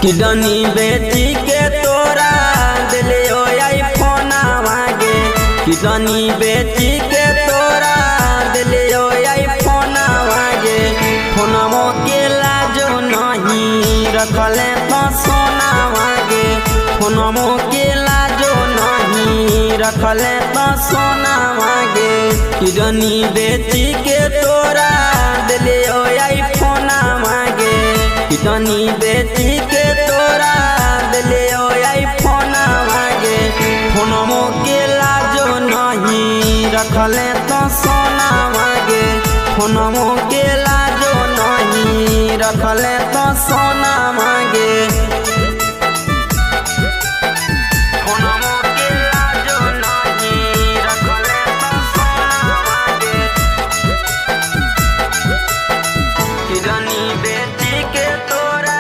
Kidney बेची के तोरा दिले ओ आईफोन मांगे। किडनी बेची के तोरा दिले ओ आईफोन मांगे। फोनमो के लाजो नहीं रखले तो सोना मांगे। फोनमो के लाजो नहीं रखले तो सोना मांगे। किडनी बेची के तोरा दिले ओ आईफोन मांगे। किडनी बेची के तोरा दिले ओ आईफोन मांगे। फोनमो के लाजो नहीं रखले तो सोना मांगे। फोनमो के लाजो नहीं रखले तो सोना मांगे। फोनमो के लाजो नहीं रखले तो सोना मांगे। किडनी बेची के तोरा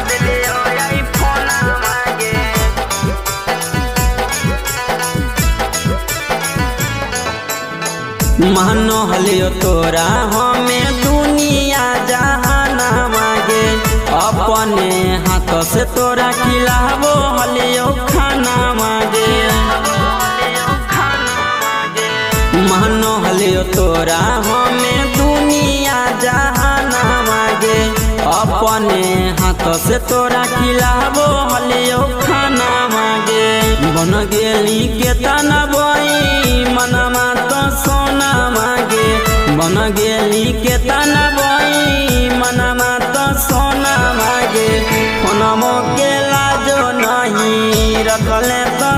दिले ओ आईफोन मांगे। मानो हलियो तोरा हमें दुनिया जहाना मांगे। अपने हाथ से तोरा खिलाबो हलियो खाना मांगे। मानो हलियो तोरा हमें दुनिया जहाना मांगे। अपने हाथ से तोरा खिलाबो हलियो खाना मांगे। बन गेली के तना बई मनमा तो सोना मांगे। बन गेली के तना बई मनमा तो सोना मांगे। फोनमो के लाजो नहीं रखले तो